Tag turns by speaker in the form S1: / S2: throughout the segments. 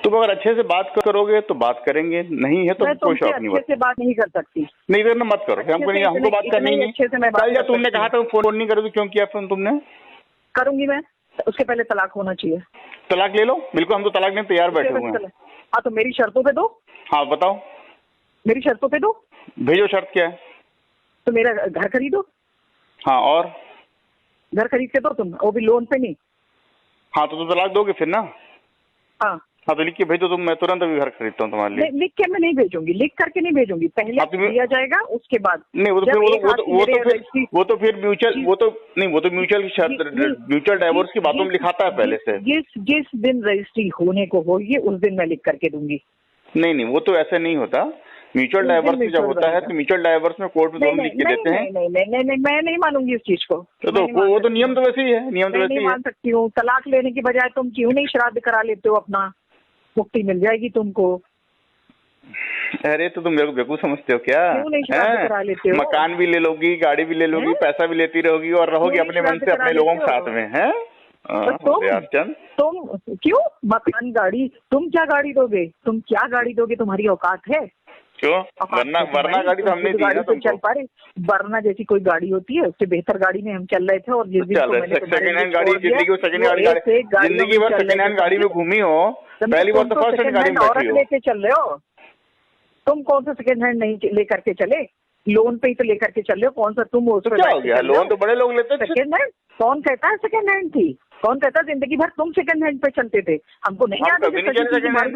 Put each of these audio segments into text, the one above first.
S1: तुम अगर अच्छे से बात करोगे तो बात करेंगे, नहीं है तो कोई शौक नहीं।
S2: अच्छे से बात नहीं कर सकती।
S1: नहीं करना मत करो, हमको बात करनी नहीं। कल या तुमने कहा था फोन नहीं करोगे, क्यों किया फोन तुमने?
S2: करूंगी मैं, उसके पहले तलाक होना चाहिए।
S1: तलाक ले लो, बिल्कुल, हम तो तलाक में तैयार बैठे हुए हैं।
S2: हाँ तो मेरी शर्तों पे दो।
S1: हाँ बताओ,
S2: मेरी शर्तों पे दो।
S1: भेजो, शर्त क्या है?
S2: तो मेरा घर खरीदो।
S1: हाँ, और
S2: घर खरीद के दो तुम, वो भी लोन पे नहीं।
S1: हाँ तो तुम तलाक दोगे फिर ना?
S2: हाँ
S1: हाँ तो लिख के भेजो तुम, मैं तुरंत अभी घर खरीदता हूँ तुम्हारे लिए।
S2: लिख के मैं नहीं भेजूंगी, लिख करके नहीं भेजूंगी, पहले दिया जाएगा उसके बाद।
S1: नहीं वो तो फिर म्यूचुअल म्यूचुअल डाइवोर्स की बातों में लिखाता है पहले से।
S2: जिस दिन रजिस्ट्री होने को होगी उस दिन मैं लिख करके दूंगी।
S1: नहीं वो तो ऐसे नहीं होता। म्यूचुअल डाइवोर्स जब होता है तो म्यूचुअल डाइवोर्स में कोर्ट में दोनों लिख के देते हैं।
S2: नहीं मैं नहीं मानूंगी इस चीज को।
S1: वो तो नियम तो वैसे ही है, नियम तो वैसे ही है।
S2: मान सकती हूँ, तलाक लेने की बजाय तुम क्यों नहीं श्राद्ध करा लेते हो अपना, मुक्ति मिल जाएगी तुमको।
S1: अरे तो तुम मेरे को बेवकूफ समझते हो क्या?
S2: क्यों नहीं श्राद्ध करा लेते हो?
S1: मकान भी ले लोगी, गाड़ी भी ले लोगी, पैसा भी लेती रहोगी और रहोगी अपने मन से अपने लोगों के साथ में, है?
S2: तुम क्यों मकान गाड़ी, तुम क्या गाड़ी दोगे? तुम क्या गाड़ी दोगे? तुम्हारी औकात है?
S1: क्यों? वरना गाड़ी तो हमने दी ना तुमको।
S2: चल पा रहे, वरना जैसी कोई गाड़ी होती है उससे बेहतर गाड़ी में हम चल रहे थे। और जिस दिन
S1: सेकंड हैंड गाड़ी, जिंदगी भर सेकंड हैंड गाड़ी में घूमी हो, पहली बार तो फर्स्ट हैंड गाड़ी में बैठी हो।
S2: लेके चल रहे हो तुम, कौन सा सेकंड हैंड नहीं लेकर के चले? लोन पे ही तो लेकर के चल रहे हो। कौन सा तुम?
S1: तो क्या हो गया, लोन तो बड़े लोग लेते हैं।
S2: सेकंड हैंड कौन कहता है सेकंड हैंड थी? कौन कहता है? जिंदगी भर तुम सेकंड हैंड पे चलते थे, हमको नहीं याद है।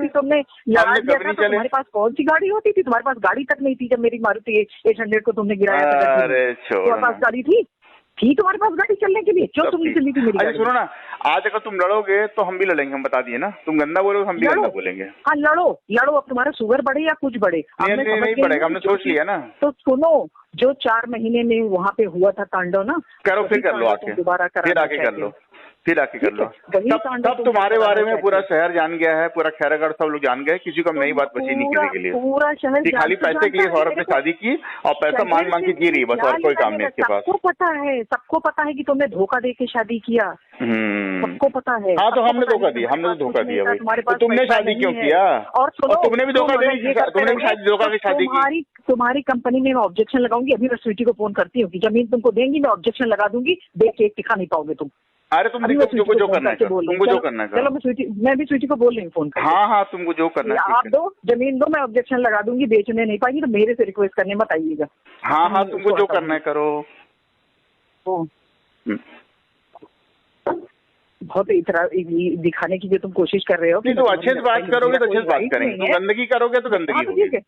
S2: तुमने लड़ा दिया था तो तुम्हारे पास कौन सी गाड़ी होती थी? तुम्हारे पास गाड़ी तक नहीं थी जब मेरी मारुति 800 को तुमने गिराया था। तुम्हारे पास गाड़ी थी तुम्हारे पास गाड़ी चलने के लिए? क्यों तुम नहीं चली थी मेरी गाड़ी?
S1: सुनो ना, आज अगर तुम लड़ोगे तो हम भी लड़ेंगे, हम बता दिए ना। तुम गंदा बोलोगे हम भी गंदा बोलेंगे।
S2: हाँ लड़ो, अब तुम्हारा शुगर बढ़े या कुछ बढ़े
S1: नहीं बढ़ेगा, हमने सोच लिया ना।
S2: तो सुनो, जो 4 महीने में वहाँ पे हुआ था तांडव ना,
S1: करो फिर कर लो आके,
S2: दोबारा
S1: फिर आके कर लो। तब तुम्हारे बारे में पूरा शहर जान गया है, पूरा खैरागढ़ सब लोग जान गए। किसी को नई बात बची नहीं करने के लिए।
S2: पूरा शहर
S1: खाली पैसे के लिए औरत ने शादी की और पैसा मांग के जी रही, बस और कोई काम नहीं इसके पास।
S2: सबको पता है कि तुमने धोखा दे के शादी किया, सबको पता है।
S1: हाँ तो हमने धोखा दिया, हमने तो धोखा दिया भाई। तो तुमने शादी क्यों किया? और तुमने भी धोखा दे, तुमने भी धोखा की शादी की।
S2: तुम्हारी कंपनी में मैं ऑब्जेक्शन लगाऊंगी। अभी मैं स्वीटी को फोन करती हूँ कि जमीन तुमको देंगी, मैं ऑब्जेक्शन लगा दूंगी, देख के दिखा नहीं पाओगे तुम।
S1: अरे तुम जो करना है तुमको जो करना है।
S2: चलो मैं भी स्वीटी को बोल रही हूँ फोन करके।
S1: हाँ तुमको जो करना है
S2: आप दो, जमीन दो, मैं ऑब्जेक्शन लगा दूंगी। बेचने नहीं पाएंगी तो मेरे से रिक्वेस्ट करने मत आइएगा।
S1: हाँ तुमको जो करना है करो।
S2: बहुत इतना दिखाने की जो तुम कोशिश कर रहे हो।
S1: नहीं तो अच्छे से बात करोगे तो अच्छे से बात करेंगे, तो गंदगी करोगे तो गंदगी होगी।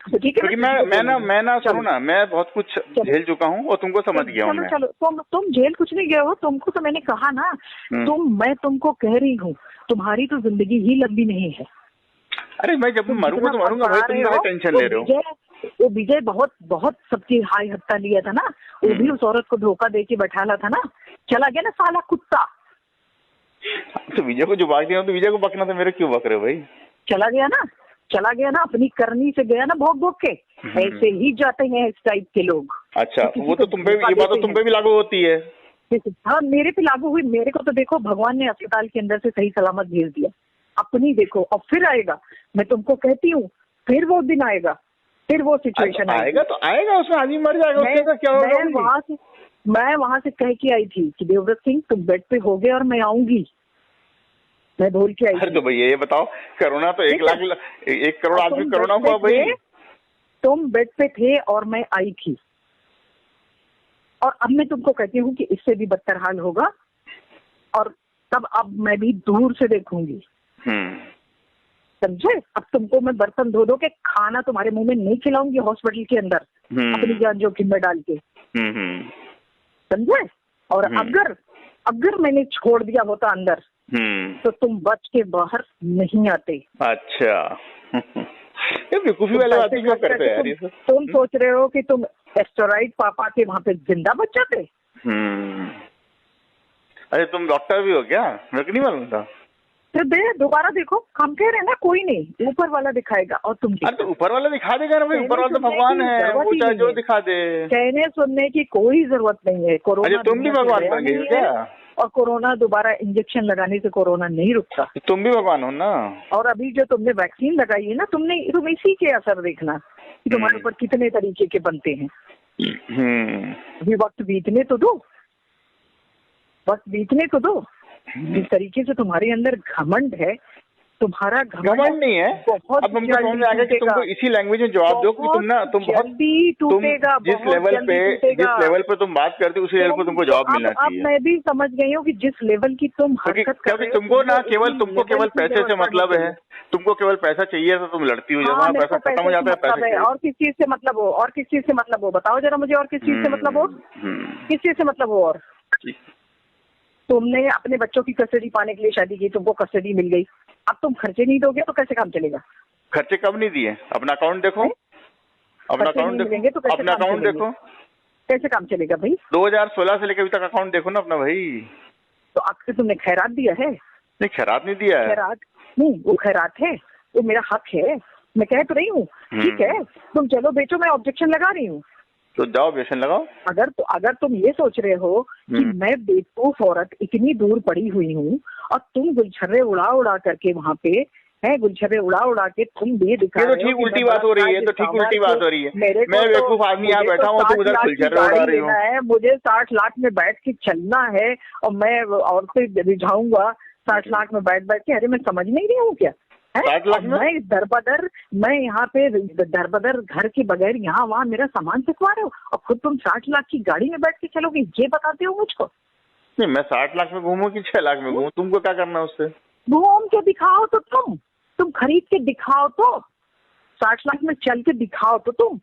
S1: क्योंकि मैं ना सुनो ना, मैं बहुत कुछ झेल चुका हूँ और तुमको समझ गया हूँ।
S2: चलो तुम झेल कुछ नहीं गए हो। तुमको तो मैंने कहा ना, मैं तुमको कह रही हूँ, तुम्हारी तो जिंदगी ही लंबी नहीं है।
S1: अरे मैं जब मरूंगा तो मरूंगा भाई, तुम क्या टेंशन ले रहे हो?
S2: वो विजय बहुत सबकी हाई हत्ता लिया था ना, वो भी उस औरत को धोखा दे के बैठाला था ना, चला गया ना साला कुत्ता।
S1: तो विजय को जो बात दिया तो विजय को बकना था, मेरे क्यों बक रहे हो भाई?
S2: चला गया ना, अपनी करनी से गया ना, भोग के। ऐसे ही जाते हैं इस टाइप के लोग।
S1: अच्छा वो तो तुम पे, ये बात तो तुम पे भी लागू होती है।
S2: हाँ मेरे पे लागू हुई। मेरे को तो देखो भगवान ने अस्पताल के अंदर से सही सलामत भेज दिया। अपनी देखो, और फिर आएगा। मैं तुमको कहती हूँ फिर वो दिन आएगा, फिर वो सिचुएशन
S1: आएगा। तो आएगा, उसमें आदमी मर जाएगा, उसके क्या होगा?
S2: मैं वहां से कह के आई थी कि देवव्रत सिंह तुम बेड पे हो गए और मैं आऊंगी, मैं बोल के आई।
S1: अरे तो भैया ये बताओ, कोरोना तो 1 करोड़ आदमी कोरोना हुआ भाई।
S2: तुम बेड पे थे और मैं आई थी, और अब मैं तुमको कहती हूँ कि इससे भी बदतर हाल होगा, और तब अब मैं भी दूर से देखूंगी। समझे? अब तुमको मैं बर्तन धो के खाना तुम्हारे मुंह में नहीं खिलाऊंगी हॉस्पिटल के अंदर, अपनी जान जोखिम में डाल के। समझे? और अगर मैंने छोड़ दिया होता अंदर तो तुम बच के बाहर नहीं आते।
S1: अच्छा ये बेवकूफी वाले बातें क्यों करते हैं यार?
S2: तुम सोच रहे हो कि तुम एस्टेरॉइड पापा के वहां पे जिंदा बच जाते?
S1: अरे तुम डॉक्टर भी हो क्या? मेरे को नहीं मालूम था।
S2: तो दोबारा देखो, हम कह रहे हैं ना, कोई नहीं, ऊपर वाला दिखाएगा। और तुम
S1: तो ऊपर वाला दिखा देगा ना भाई, ऊपर वाला तो भगवान है, वो चाहे जो दिखा दे।
S2: कहने सुनने की कोई जरूरत नहीं है। कोरोना
S1: तुम भी भगवान बन गए क्या?
S2: और कोरोना दोबारा इंजेक्शन लगाने से कोरोना नहीं रुकता।
S1: तो तुम भी भगवान हो ना।
S2: और अभी जो तुमने वैक्सीन लगाई है ना, तुम इसी के असर देखना कि तुम्हारे ऊपर कितने तरीके के बनते हैं। अभी वक्त बीतने तो दो, वक्त बीतने तो दो। जिस तरीके से तुम्हारे अंदर घमंड है, तुम्हारा
S1: घमंड नहीं है। अब हमको समझ में आ गया कि तुमको इसी लैंग्वेज में जवाब दो कि तुम जिस लेवल पे तुम बात करते हो उसी लेवल पे तुमको जवाब मिलना चाहिए।
S2: अब मैं भी समझ गई हूँ कि जिस लेवल की तुम हरकत कर रहे हो,
S1: तुमको केवल पैसे से मतलब है, तुमको केवल पैसा चाहिए तो तुम लड़ती हो। जब पैसा खत्म हो जाता है पैसे
S2: और किस चीज से मतलब हो, और किस चीज से मतलब हो, बताओ जरा मुझे। और किस चीज से मतलब हो, किस चीज से मतलब हो? और तुमने अपने बच्चों की कस्टडी पाने के लिए शादी की, तुमको कस्टडी मिल गई, अब तुम खर्चे नहीं दोगे तो कैसे काम चलेगा?
S1: खर्चे कब नहीं दिए? अपना अकाउंट देखो, अपना अकाउंट देखो, अपना अकाउंट देखो,
S2: कैसे काम चलेगा भाई?
S1: 2016 से लेकर अभी तक अकाउंट देखो ना अपना भाई।
S2: तो अब से तुमने खैरात दिया है?
S1: नहीं, खैरात नहीं दिया है।
S2: खैरात नहीं, वो खैरात है, वो मेरा हक है, मैं कह तो रही हूँ। ठीक है, तुम चलो बेचो, मैं ऑब्जेक्शन लगा रही हूँ।
S1: तो जाओ ऑब्जेक्शन लगाओ।
S2: अगर तुम ये सोच रहे हो कि मैं बेवकूफ औरत इतनी दूर पड़ी हुई हूँ और तुम गुलछर्रे उड़ा करके वहाँ पे है, गुलछर्रे उड़ा के तुम ये दिखा रहे हो।
S1: तो ठीक उल्टी बात हो रही है, तो ठीक उल्टी बात हो रही है। मैं बेवकूफ आदमी यहाँ बैठा हूँ, तुम उधर गुलछर्रे उड़ा रही हो।
S2: मुझे 60 लाख में बैठ के चलना है और मैं औरतें रिझाऊंगा 60 लाख में बैठ के। अरे मैं समझ नहीं रही हूँ क्या?
S1: 60 लाख में
S2: मैं यहाँ पे दरबदर घर के बगैर यहाँ वहाँ मेरा सामान सिखवा रहे हो और खुद तुम 60 लाख की गाड़ी में बैठ के चलोगे, ये बताते हो मुझको?
S1: नहीं, मैं 60 लाख में घूमूं कि 6 लाख में घूमूं, तुमको क्या करना है उससे?
S2: घूम के दिखाओ तो तुम खरीद के दिखाओ तो, 60 लाख में चल के दिखाओ तो तुम।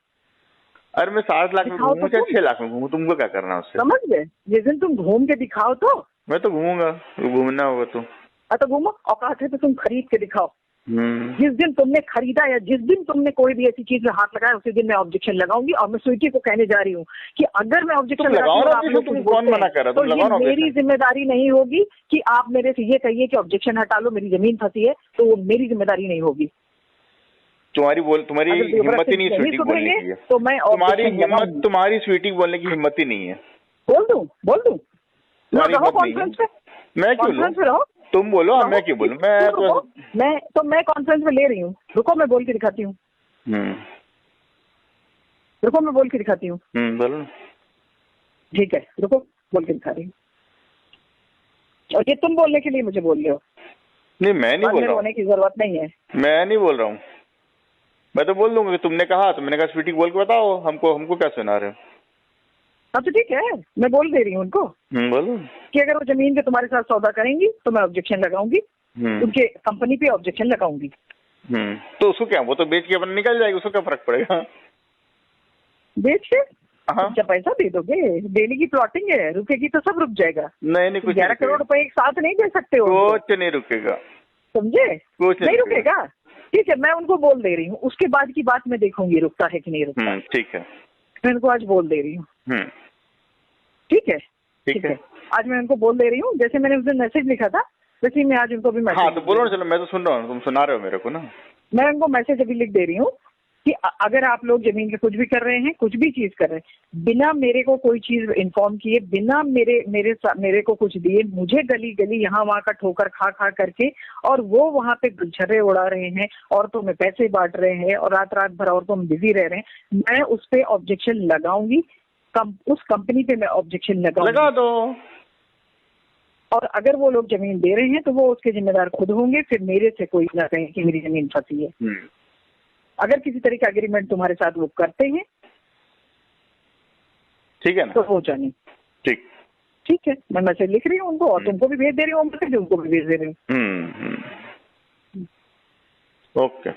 S1: अरे मैं 60 लाख में घूमूं या 6 लाख में घूमूं, तुमको क्या करना है उससे?
S2: समझ गए? जिस दिन तुम घूम के दिखाओ तो
S1: मैं तो घूमूंगा, घूमना होगा तो
S2: घूमो, औकात है तो तुम खरीद के दिखाओ। जिस दिन तुमने खरीदा या जिस दिन तुमने कोई भी ऐसी चीज में हाथ लगाया उसी दिन मैं ऑब्जेक्शन लगाऊंगी। और मैं स्वीटी को कहने जा रही हूँ कि अगर मैं ऑब्जेक्शन लगाऊंगा तो मेरी जिम्मेदारी नहीं होगी कि आप मेरे से ये कहिए कि ऑब्जेक्शन हटा लो, मेरी जमीन फंसी है, तो वो मेरी जिम्मेदारी नहीं होगी।
S1: तुम्हारी हिम्मत ही नहीं स्वीटी बोलने की है,
S2: तो मैं
S1: तुम्हारी स्वीटी बोलने की हिम्मत ही नहीं है।
S2: बोल दूं कॉन्फ्रेंस पे?
S1: मैं क्यों? तुम बोलो, मैं क्यों बोलूं?
S2: मैं कॉन्फ्रेंस में ले रही हूँ, रुको मैं बोल के दिखाती हूँ। रुको मैं बोल के दिखाती हूँ।
S1: बोलो।
S2: ठीक है, रुको बोल के दिखा रही हूँ। और ये तुम बोलने के लिए मुझे बोल रहे हो?
S1: नहीं, मैं नहीं बोल रहा हूँ।
S2: बोलने की जरूरत नहीं है।
S1: मैं नहीं बोल रहा हूँ, मैं तो बोल दूंगा कि तुमने कहा, तो मैंने कहा स्वीटी बोल के बताओ, हमको क्या सुना रहे हो?
S2: हाँ तो ठीक है, मैं बोल दे रही हूँ उनको।
S1: बोलो
S2: कि अगर वो जमीन पे तुम्हारे साथ सौदा करेंगी तो मैं ऑब्जेक्शन लगाऊंगी, उनके कंपनी पे ऑब्जेक्शन लगाऊंगी।
S1: तो उसको क्या, वो तो बेच के अपन निकल जाएगी, उसको क्या फर्क पड़ेगा?
S2: बेच के क्या पैसा दे दोगे? डेली की प्लॉटिंग है, रुकेगी तो सब रुक जाएगा।
S1: नहीं, कुछ
S2: 11 करोड़ रुपए एक साथ नहीं दे सकते हो।
S1: कुछ नहीं रुकेगा,
S2: समझे? कुछ नहीं रुकेगा। ठीक है, मैं उनको बोल दे रही हूँ, उसके बाद की बात मैं देखूंगी रुकता है कि नहीं रुकता।
S1: ठीक है,
S2: मैं उनको आज बोल दे रही हूँ। ठीक है, आज मैं उनको बोल दे रही हूँ। जैसे मैंने उस दिन मैसेज लिखा था वैसे ही मैं आज उनको भी मैसेज।
S1: हाँ तो बोलो ना, चलो मैं तो सुन रहा हूँ, तुम सुना रहे हो मेरे को ना।
S2: मैं उनको मैसेज अभी लिख दे रही हूँ कि अगर आप लोग जमीन पे कुछ भी कर रहे हैं, कुछ भी चीज कर रहे हैं, बिना मेरे को कोई चीज इन्फॉर्म किए, बिना मेरे को कुछ दिए, मुझे गली यहाँ वहाँ का ठोकर खा करके, और वो वहाँ पे गुलछर्रे उड़ा रहे हैं, औरतों में पैसे बांट रहे हैं और रात भर औरतों में बिजी रह रहे हैं, मैं उस पर ऑब्जेक्शन लगाऊंगी। उस कंपनी पे मैं ऑब्जेक्शन लगा
S1: दो।
S2: और अगर वो लोग जमीन दे रहे हैं तो वो उसके जिम्मेदार खुद होंगे, फिर मेरे से कोई ना कहे कि मेरी जमीन फंसी है। अगर किसी तरह का एग्रीमेंट तुम्हारे साथ वो करते हैं,
S1: ठीक है ना,
S2: तो वो जाने। ठीक है, मैं मैसेज लिख रही हूँ उनको और तुमको भी भेज दे रही हूँ, मैसेज उनको भी भेज दे रही हूँ।
S1: ओके।